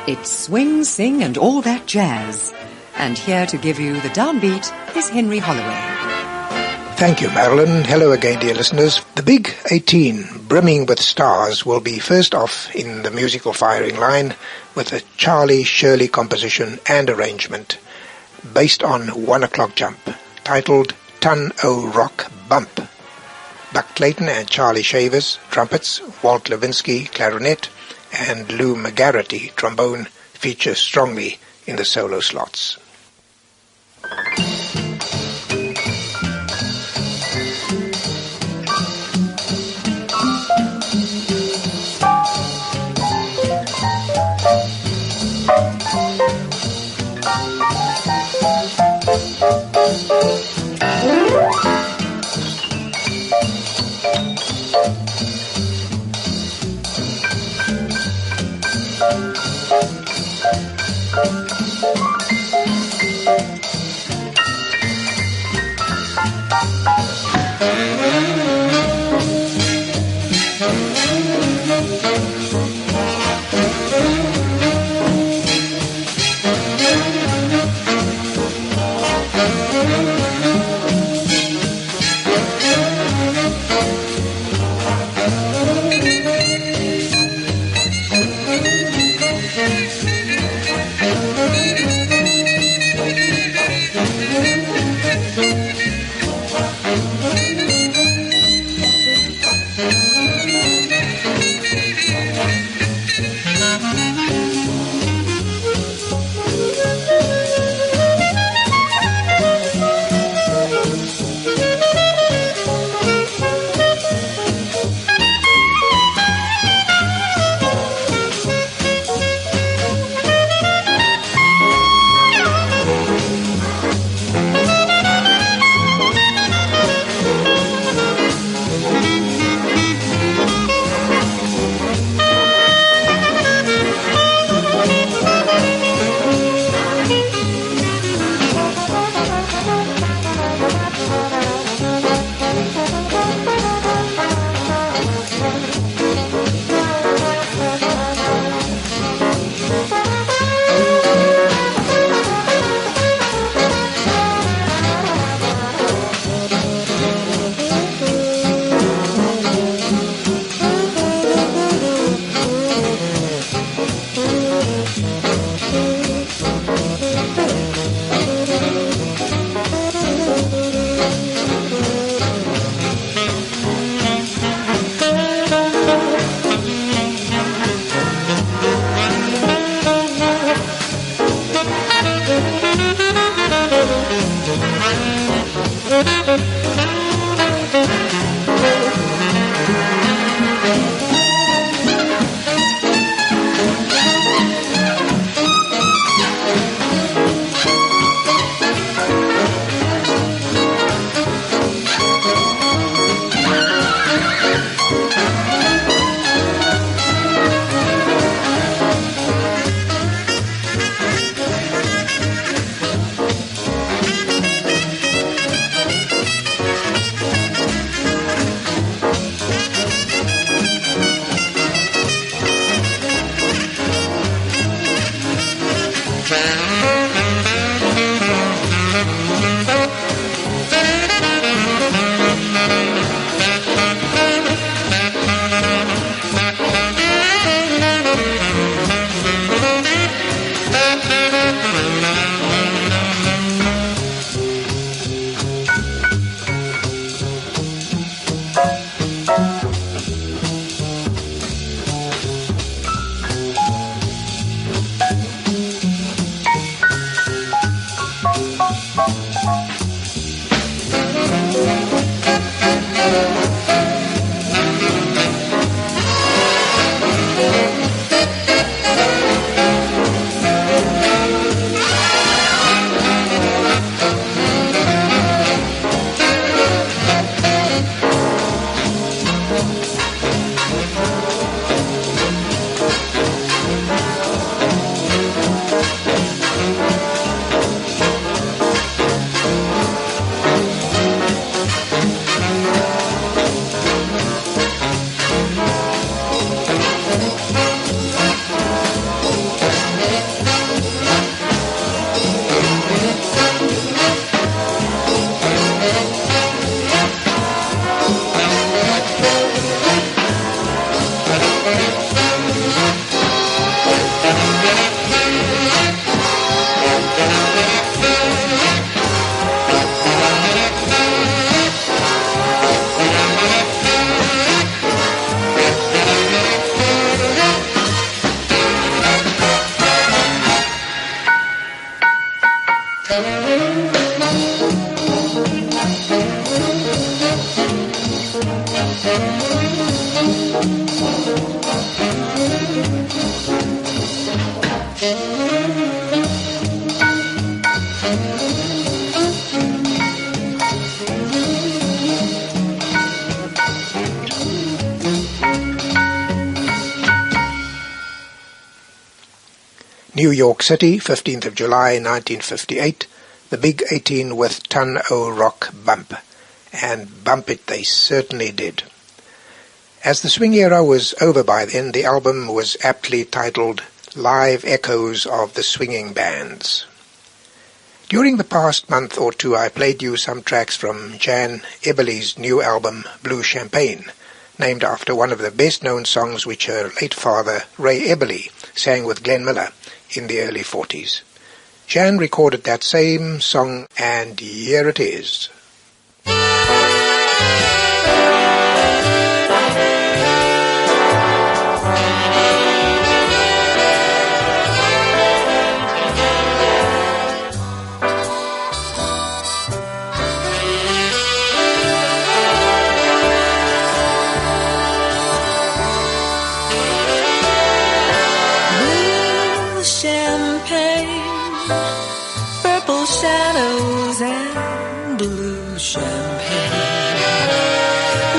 It's swing, sing and all that jazz. And here to give you the downbeat is Henry Holloway. Thank you, Marilyn. Hello again, dear listeners. The Big 18, brimming with stars, will be first off in the musical firing line with a Charlie Shirley composition and arrangement based on 1 O'Clock Jump, titled Ton O' Rock Bump. Buck Clayton and Charlie Shavers, trumpets, Walt Levinsky, clarinet, and Lou McGarrity, trombone, feature strongly in the solo slots. New York City, 15th of July 1958, the Big 18 with Ton O' Rock Bump. And bump it they certainly did. As the swing era was over by then, the album was aptly titled Live Echoes of the Swinging Bands. During the past month or two I played you some tracks from Jan Eberly's new album Blue Champagne, named after one of the best-known songs which her late father, Ray Eberly, sang with Glenn Miller in the early 40s. Jan recorded that same song, and here it is. Shadows and blue champagne,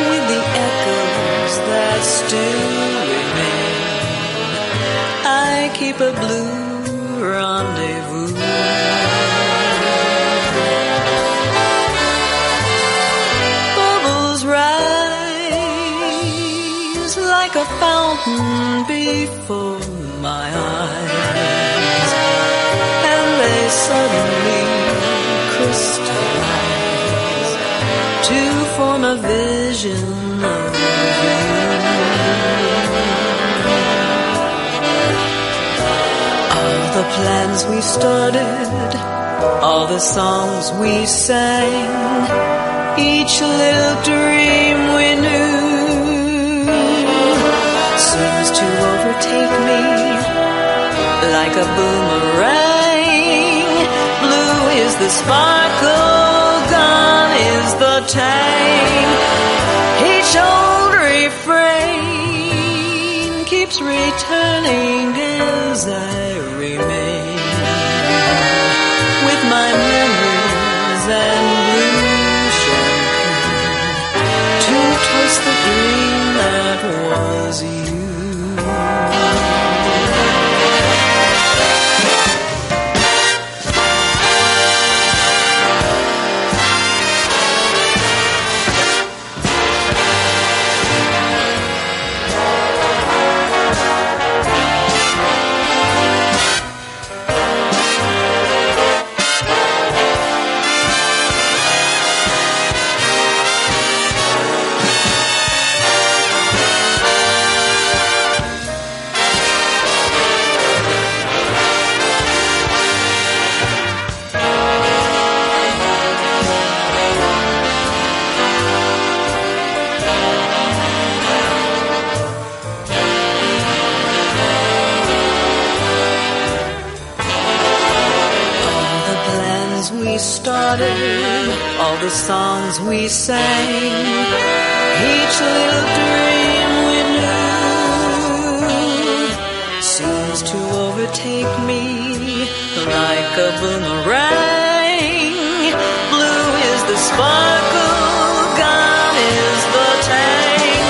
with the echoes that still remain, I keep a blue rendezvous. Bubbles rise like a fountain before my eyes, and they suddenly crystallize to form a vision of you. All the plans we started, all the songs we sang, each little dream we knew seems to overtake me like a boomerang. Is the sparkle, gone is the tang. Each old refrain keeps returning as I remain with my memories and blue champagne to toast the dream that was you. All the songs we sang, each little dream we knew seems to overtake me like a boomerang. Blue is the sparkle, gone is the tang.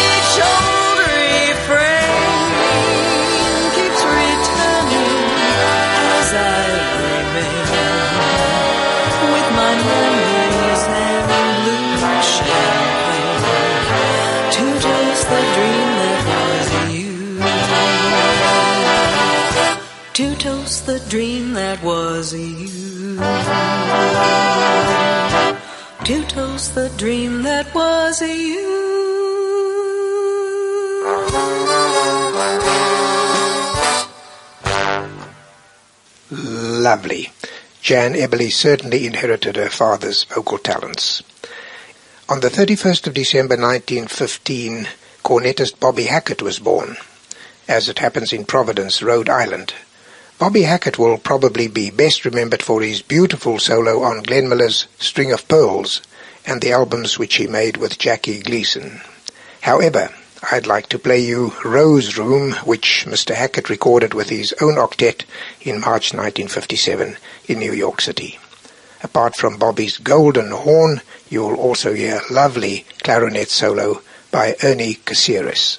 Each old refrain keeps returning as I remain with my memories and blue champagne to toast the dream that was you. To toast the dream that was you. To toast the dream that was you. Lovely. Jan Eberly certainly inherited her father's vocal talents. On the 31st of December 1915, cornetist Bobby Hackett was born, as it happens in Providence, Rhode Island. Bobby Hackett will probably be best remembered for his beautiful solo on Glenn Miller's String of Pearls and the albums which he made with Jackie Gleason. However, I'd like to play you Rose Room, which Mr. Hackett recorded with his own octet in March 1957 in New York City. Apart from Bobby's golden horn, you'll also hear lovely clarinet solo by Ernie Caceres.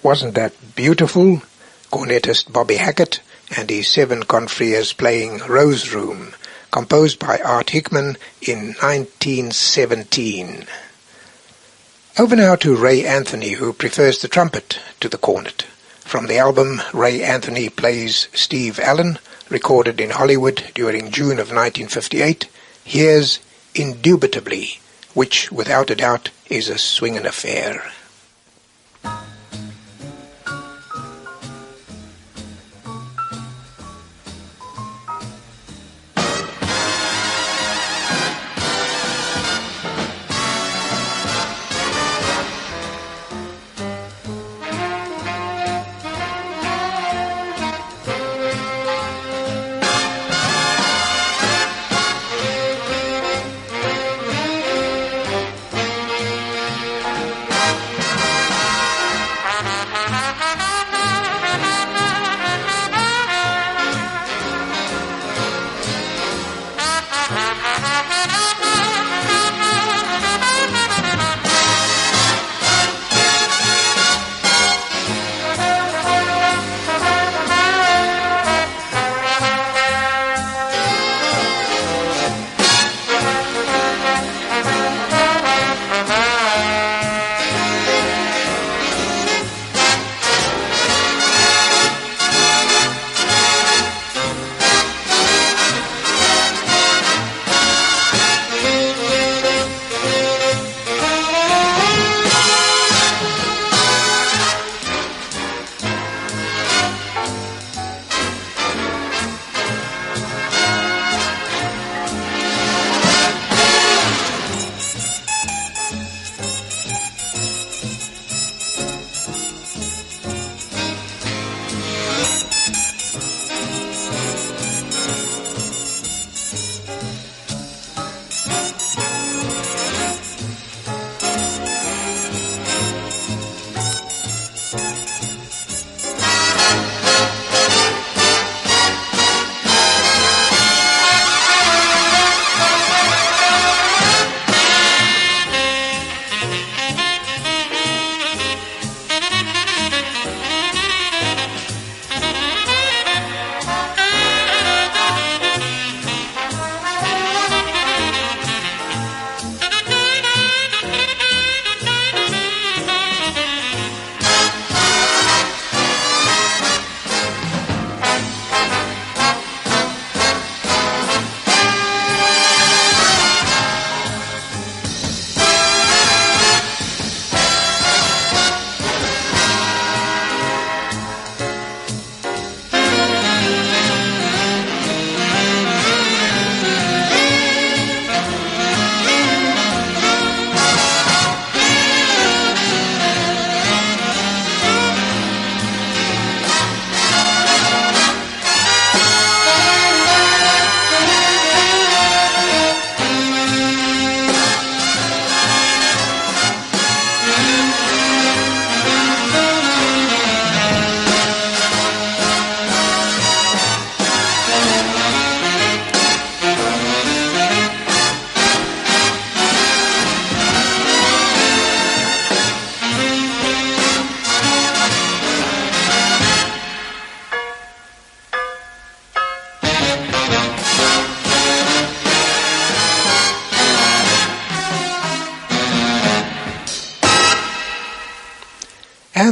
Wasn't that beautiful? Cornetist Bobby Hackett and his 7 confreres playing Rose Room, composed by Art Hickman in 1917. Over now to Ray Anthony, who prefers the trumpet to the cornet. From the album Ray Anthony Plays Steve Allen, recorded in Hollywood during June of 1958, here's Indubitably, which without a doubt is a swingin' affair.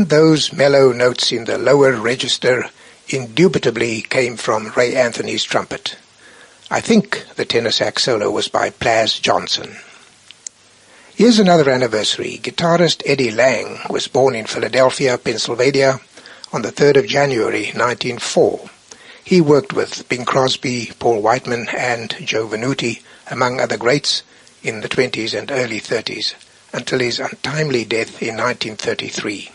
And those mellow notes in the lower register indubitably came from Ray Anthony's trumpet. I think the tenor sax solo was by Plas Johnson. Here's another anniversary. Guitarist Eddie Lang was born in Philadelphia, Pennsylvania on the 3rd of January 1904. He worked with Bing Crosby, Paul Whiteman and Joe Venuti, among other greats, in the 20s and early 30s, until his untimely death in 1933.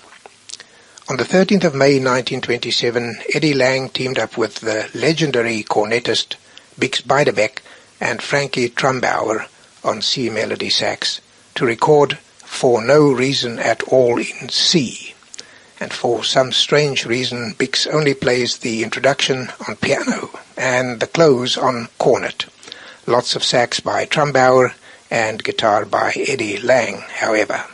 On the 13th of May 1927, Eddie Lang teamed up with the legendary cornetist Bix Beiderbecke and Frankie Trumbauer on C melody sax to record For No Reason at All in C. And for some strange reason, Bix only plays the introduction on piano and the close on cornet. Lots of sax by Trumbauer and guitar by Eddie Lang, however.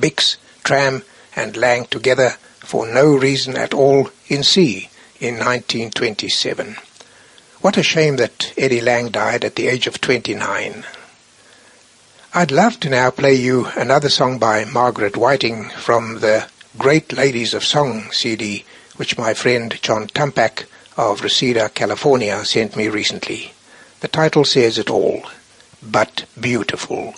Bix, Tram and Lang together For No Reason at All in C in 1927. What a shame that Eddie Lang died at the age of 29. I'd love to now play you another song by Margaret Whiting from the Great Ladies of Song CD, which my friend John Tumpak of Reseda, California, sent me recently. The title says it all, But Beautiful.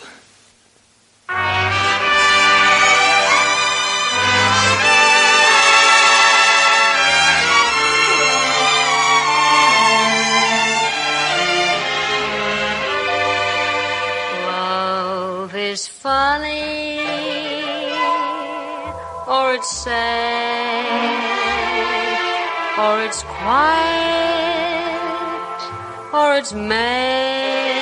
Love is funny, or it's sad, or it's quiet, or it's mad.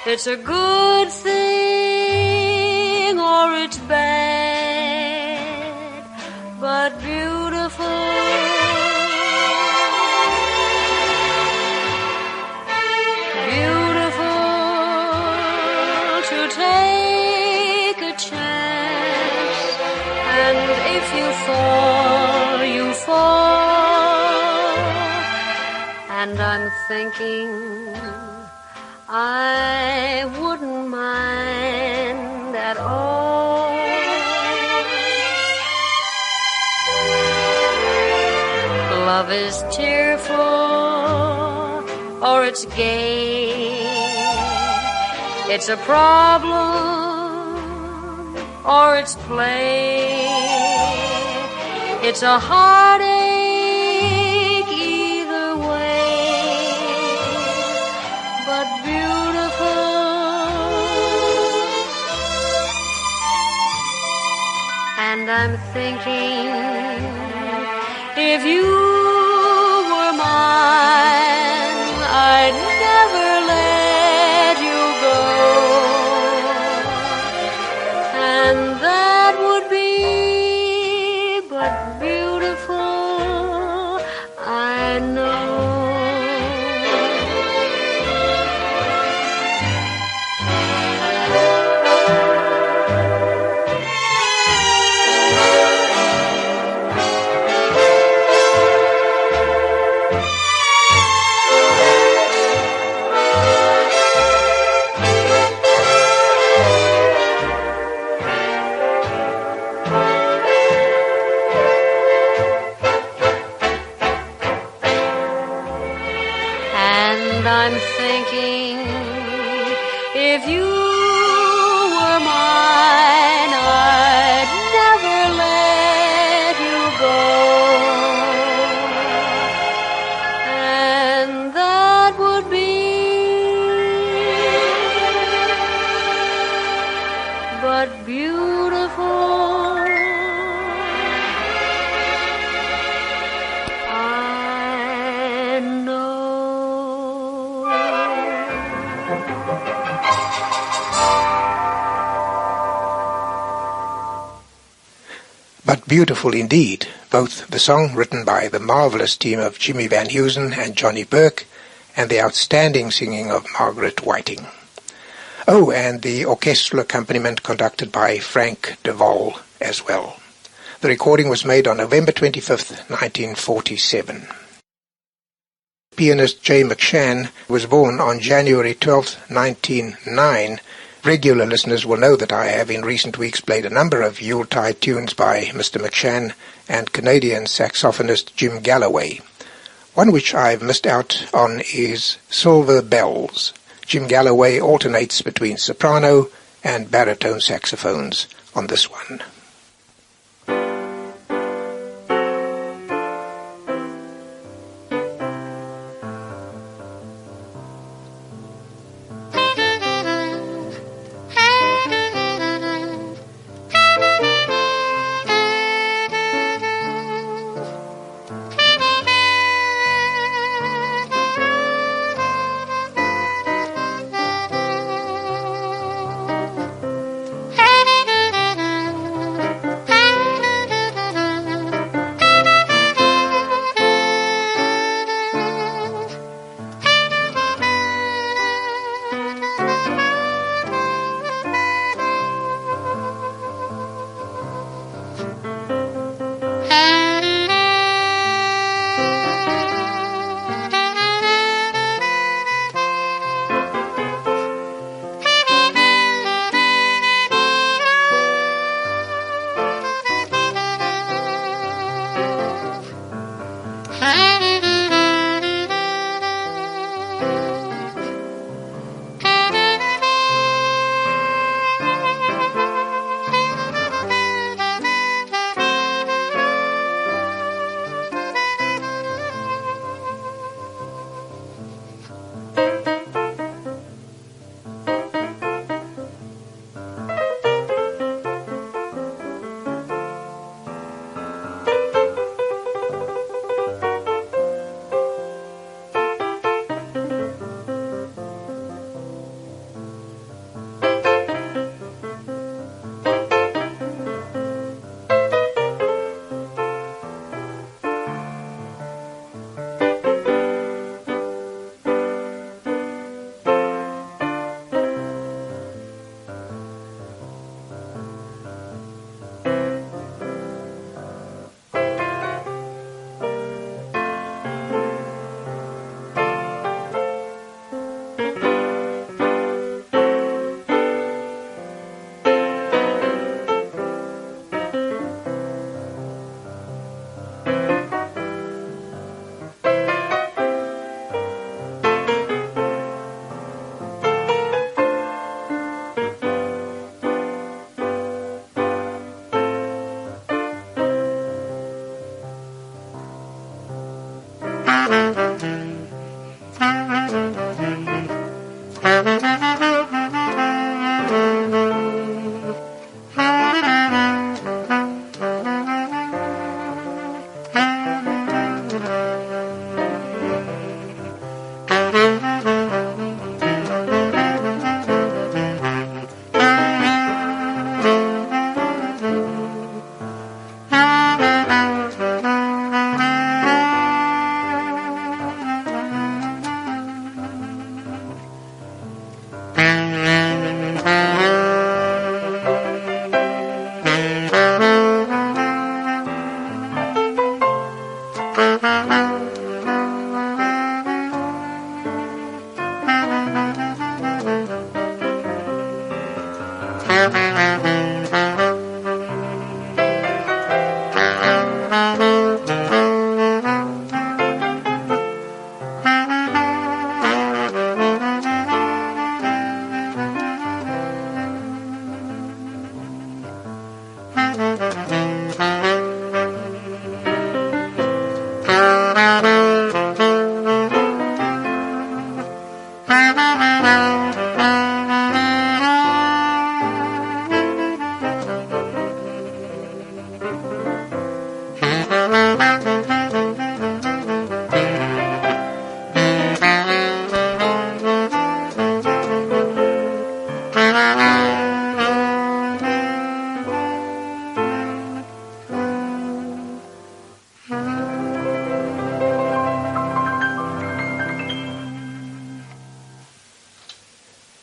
It's a good thing if you fall, you fall. And I'm thinking I wouldn't mind at all. Love is tearful or it's gay. It's a problem or it's play. It's a heartache either way, but beautiful. And I'm thinking, if you were mine, I'd never let you go. And that would be but beautiful, I know. And I'm thinking, if you were mine, I'd never let you go. And that would be but beautiful, I know. But beautiful indeed, both the song written by the marvellous team of Jimmy Van Heusen and Johnny Burke, and the outstanding singing of Margaret Whiting. Oh, and the orchestral accompaniment conducted by Frank de Vol as well. The recording was made on November 25th, 1947. Pianist Jay McShann was born on January 12th, 1909. Regular listeners will know that I have in recent weeks played a number of Yuletide tunes by Mr. McShann and Canadian saxophonist Jim Galloway. One which I've missed out on is Silver Bells. Jim Galloway alternates between soprano and baritone saxophones on this one.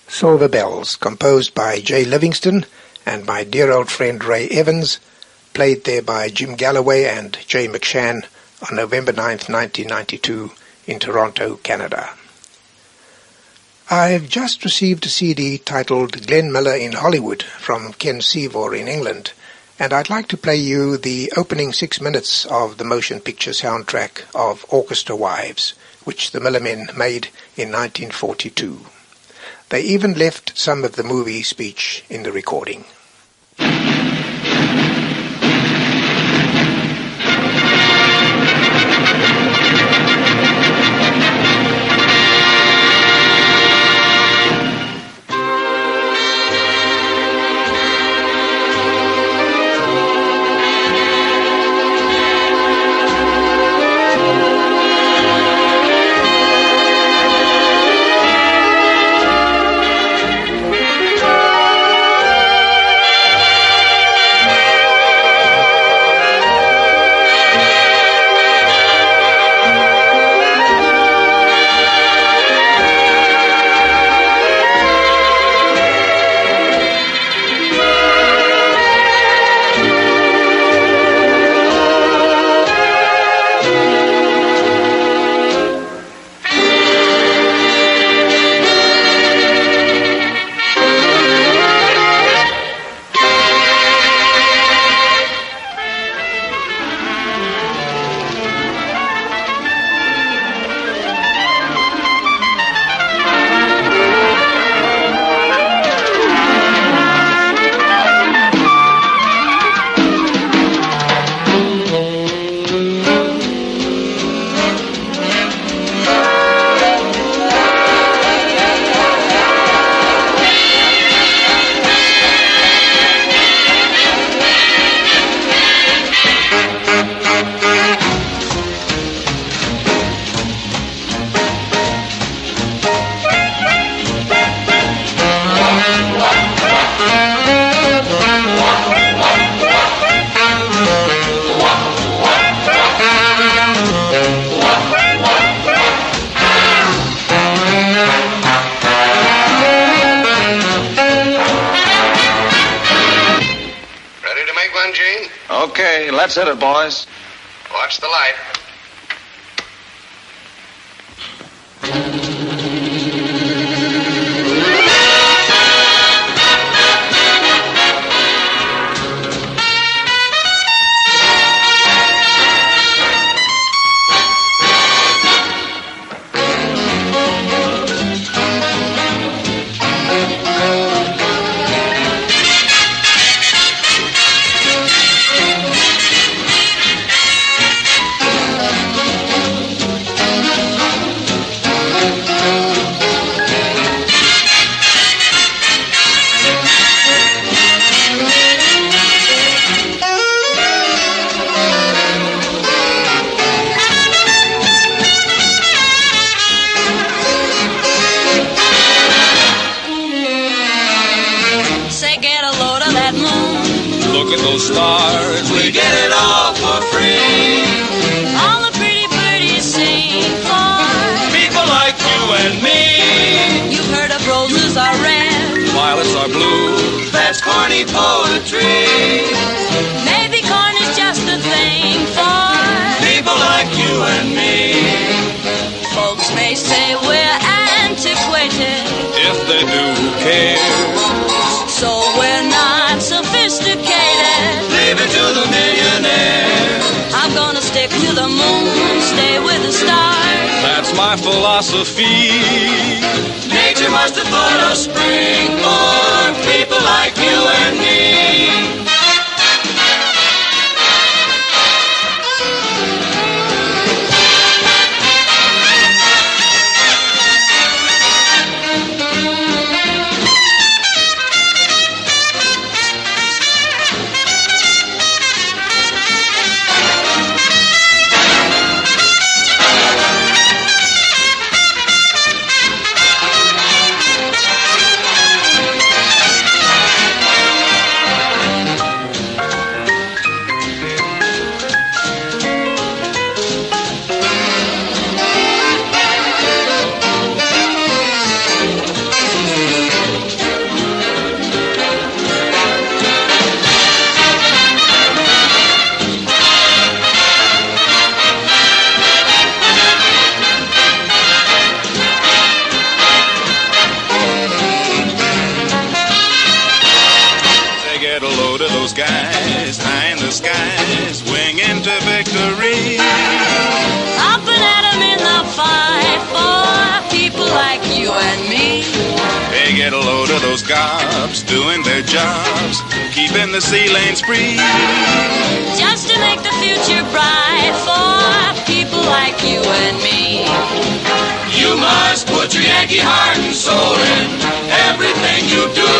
Silver Bells, composed by Jay Livingston and my dear old friend Ray Evans, played there by Jim Galloway and Jay McShann on November 9th, 1992 in Toronto, Canada. I've just received a CD titled Glenn Miller in Hollywood from Ken Seavor in England, and I'd like to play you the opening 6 minutes of the motion picture soundtrack of Orchestra Wives, which the Millermen made in 1942. They even left some of the movie speech in the recording. Okay, let's hit it, boys. Watch the light. Stars, we get it all for free. All the pretty birdies sing for people like you and me. You've heard of roses are red, Violets are blue. That's corny poetry. my philosophy. Nature must have thought of spring for people like you and me. Guys high in the skies, winging to victory. Up and at 'em in the fight for people like you and me. They get a load of those gobs doing their jobs, keeping the sea lanes free. Just to make the future bright for people like you and me. You must put your Yankee heart and soul in everything you do.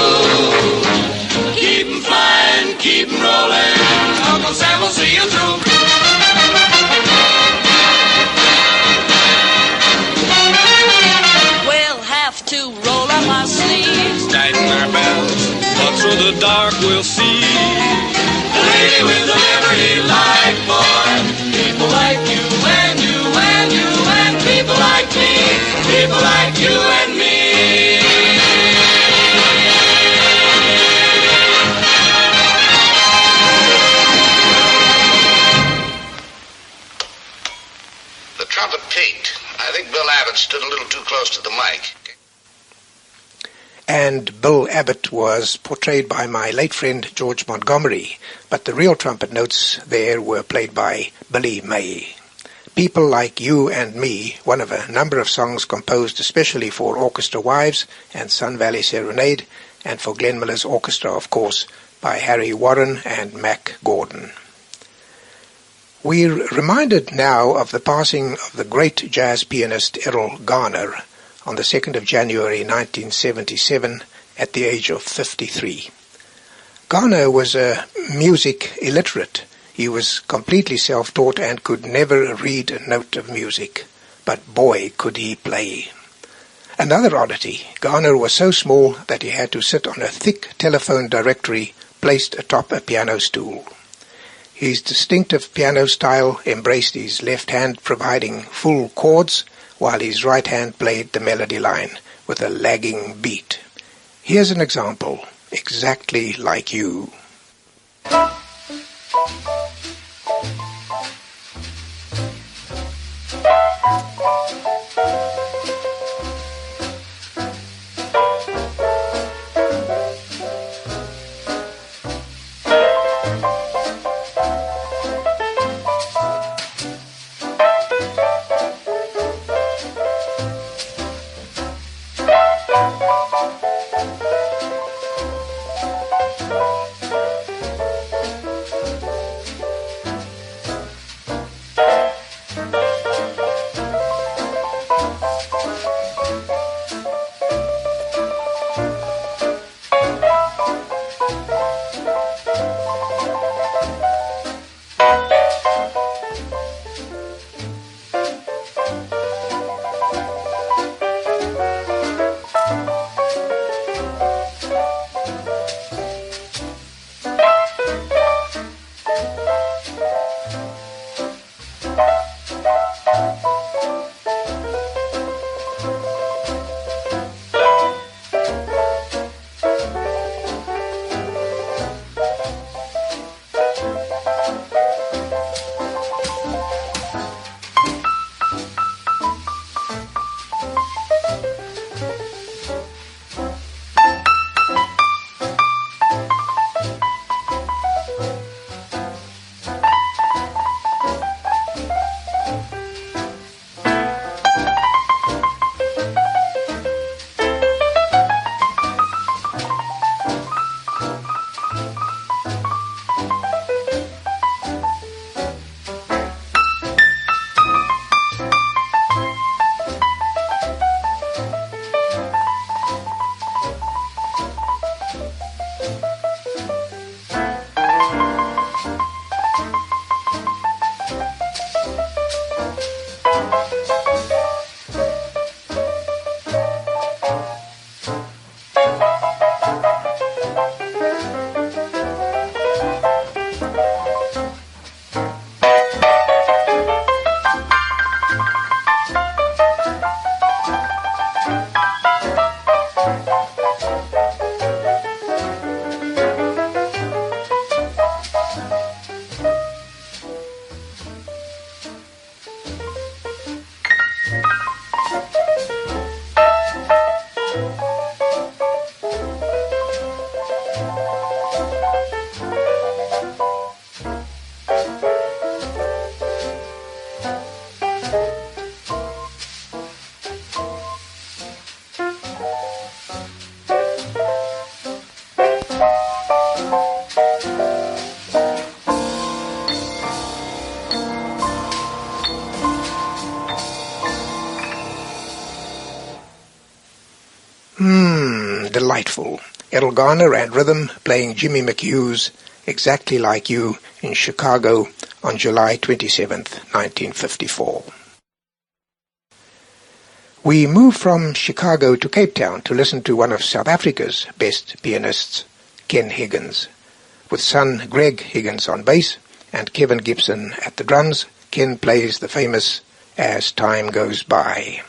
Keep 'em flying, keep 'em rolling. Uncle Sam will see you through. We'll have to roll up our sleeves, Tighten our belts, but through the dark we'll see the lady with the liberty light for people like you and you and you and people like me. People like you and me. Trumpet peaked. I think Bill Abbott stood a little too close to the mic. And Bill Abbott was portrayed by my late friend George Montgomery, but the real trumpet notes there were played by Billy May. People Like You and Me, one of a number of songs composed especially for Orchestra Wives and Sun Valley Serenade, and for Glenn Miller's orchestra, of course, by Harry Warren and Mac Gordon. We're reminded now of the passing of the great jazz pianist Errol Garner on the 2nd of January 1977 at the age of 53. Garner was a music illiterate. He was completely self-taught and could never read a note of music, but boy could he play. Another oddity, Garner was so small that he had to sit on a thick telephone directory placed atop a piano stool. His distinctive piano style embraced his left hand providing full chords, while his right hand played the melody line with a lagging beat. Here's an example, exactly like you. delightful. Errol Garner and rhythm playing Jimmy McHugh's Exactly Like You in Chicago on July 27th, 1954. We move from Chicago to Cape Town to listen to one of South Africa's best pianists, Ken Higgins. With son Greg Higgins on bass and Kevin Gibson at the drums, Ken plays the famous As Time Goes By.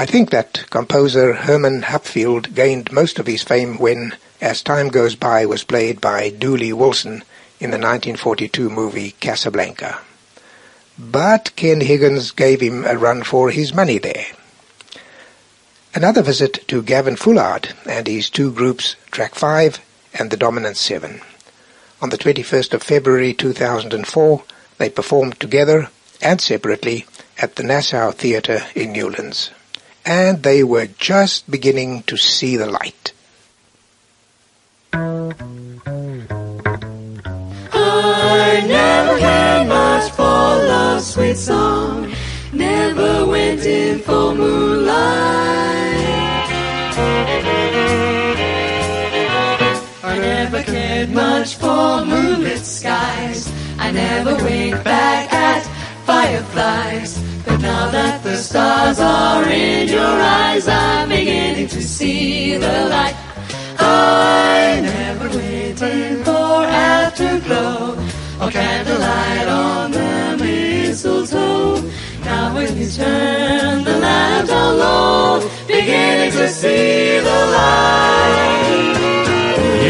I think that composer Herman Hupfield gained most of his fame when As Time Goes By was played by Dooley Wilson in the 1942 movie Casablanca. But Ken Higgins gave him a run for his money there. Another visit to Gavin Fullard and his two groups, Track 5 and the Dominant 7. On the 21st of February 2004, they performed together and separately at the Nassau Theatre in Newlands. And they were just beginning to see the light. I never cared much for love's sweet song, never went in for moonlight. I never cared much for moonlit skies, I never winked back at fireflies. But now that the stars are in your eyes, I'm beginning to see the light. I never waited for afterglow or candlelight on the mistletoe. Now when you turn the lamp down low, beginning to see the light.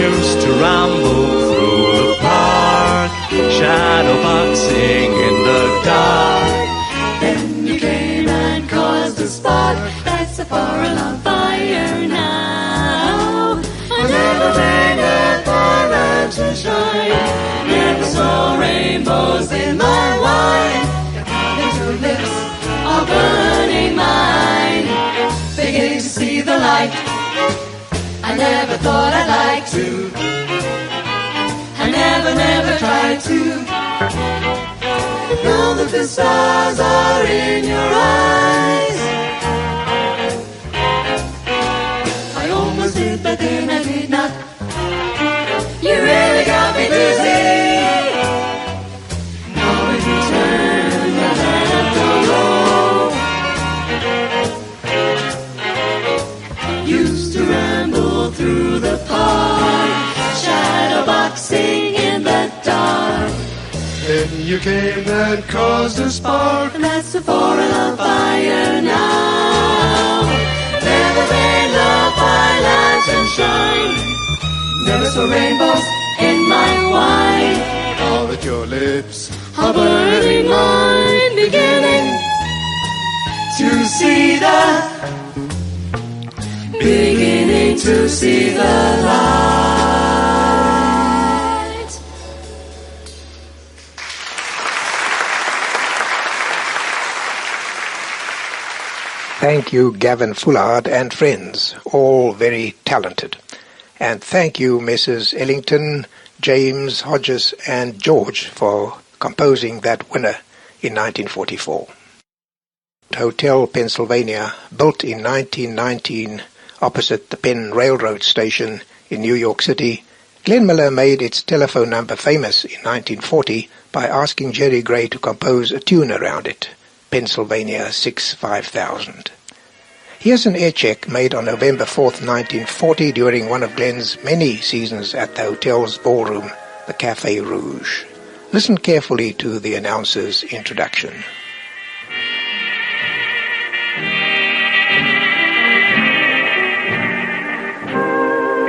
Used to ramble through the park, shadow boxing in the dark. Then you came and caused a spark that's a foreign on fire now. I never made that fire lantern shine, never saw rainbows in my wine. That your lips are burning mine, beginning to see the light. I never thought I'd like to, I never tried to. Now that the stars are in your eyes, I almost did, but then I did not. You really got me dizzy. Now when you turn the lamp down low, used to ramble through the park, shadow boxing in the dark. Then you came and caused a spark, And that's the foreign on fire now. Never made love by lantern shine, never saw rainbows in my wine. now that your lips A burning mine, beginning to see the light. Thank you, Gavin Fullard and friends, all very talented. And thank you, Messrs. Ellington, James, Hodges and George for composing that winner in 1944. Hotel Pennsylvania, built in 1919 opposite the Penn Railroad Station in New York City, Glenn Miller made its telephone number famous in 1940 by asking Jerry Gray to compose a tune around it, Pennsylvania 65000. Here's an air check made on November 4th, 1940 during one of Glenn's many seasons at the hotel's ballroom, the Café Rouge. Listen carefully to the announcer's introduction.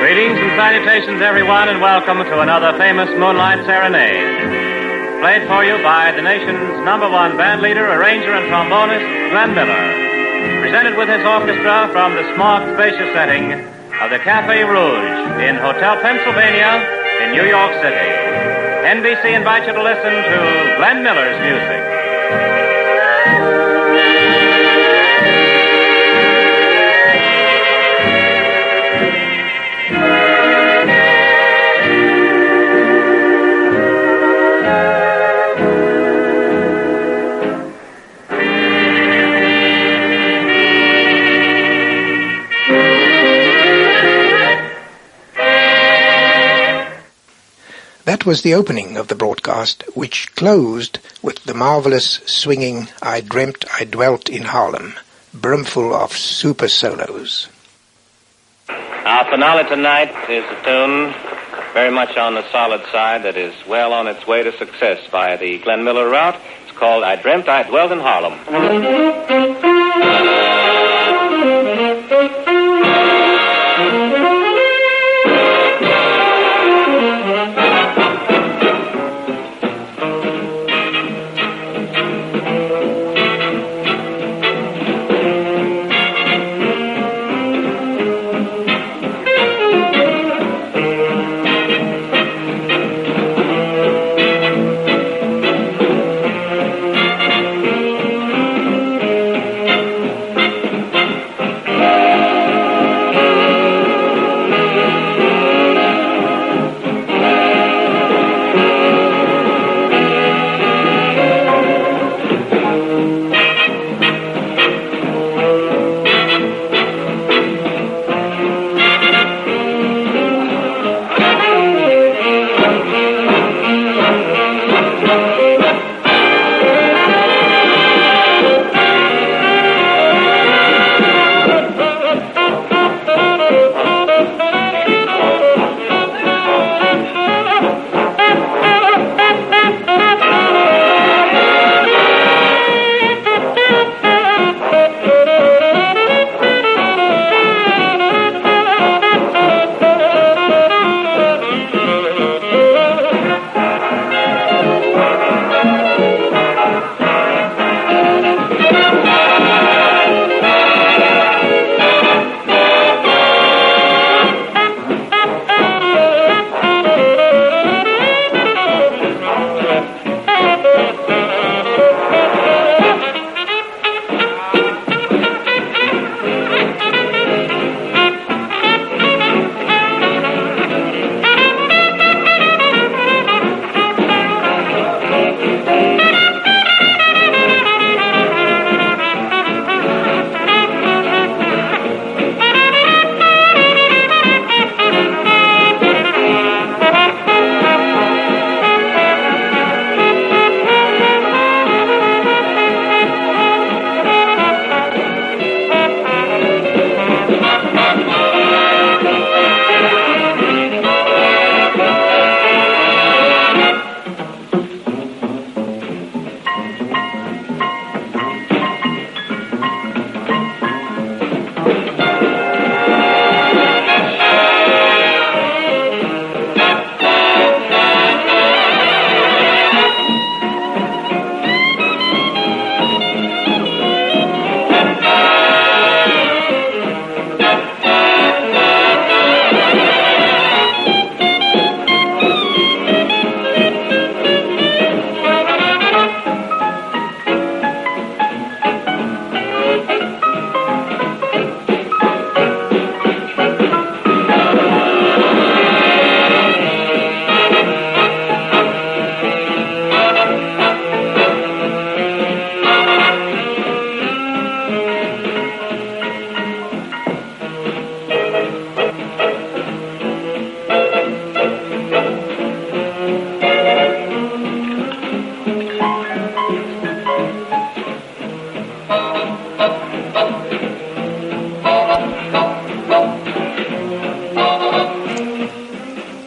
Greetings and salutations, everyone, and welcome to another famous Moonlight Serenade. Played for you by the nation's #1 band leader, arranger, and trombonist, Glenn Miller. Presented with his orchestra from the smart, spacious setting of the Café Rouge in Hotel Pennsylvania in New York City. NBC invites you to listen to Glenn Miller's music. That was the opening of the broadcast, which closed with the marvelous swinging I Dreamt I Dwelt in Harlem, brimful of super solos. Our finale tonight is a tune very much on the solid side that is well on its way to success via the Glenn Miller route. It's called I Dreamt I Dwelt in Harlem.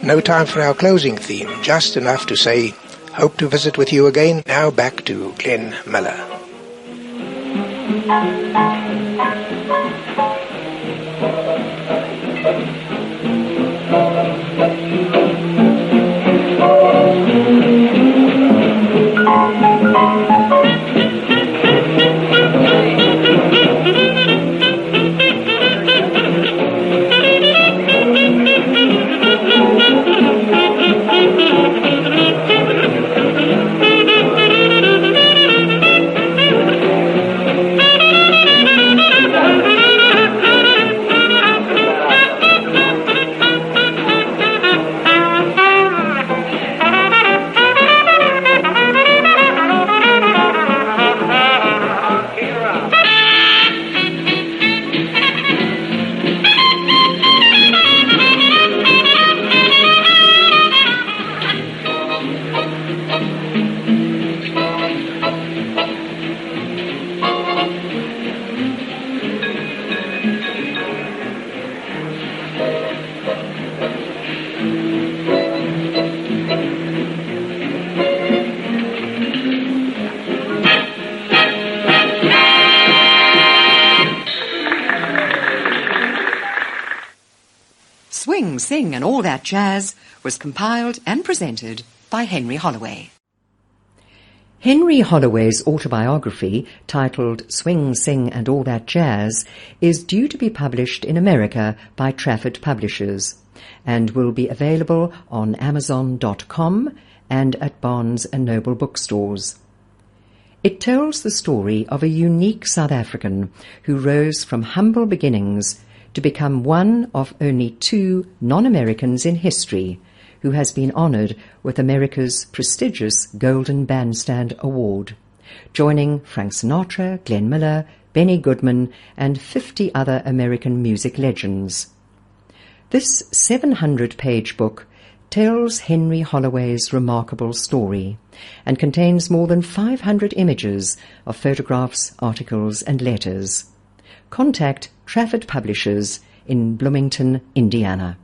no time for our closing theme, just enough to say, hope to visit with you again. Now back to Glenn Miller. Swing, Sing and All That Jazz was compiled and presented by Henry Holloway. Henry Holloway's autobiography, titled Swing, Sing and All That Jazz, is due to be published in America by Trafford Publishers and will be available on Amazon.com and at Barnes & Noble bookstores. It tells the story of a unique South African who rose from humble beginnings to become one of only 2 non-Americans in history who has been honored with America's prestigious Golden Bandstand Award, joining Frank Sinatra, Glenn Miller, Benny Goodman, and 50 other American music legends. This 700-page book tells Henry Holloway's remarkable story and contains more than 500 images of photographs, articles, and letters. Contact Trafford Publishers in Bloomington, Indiana.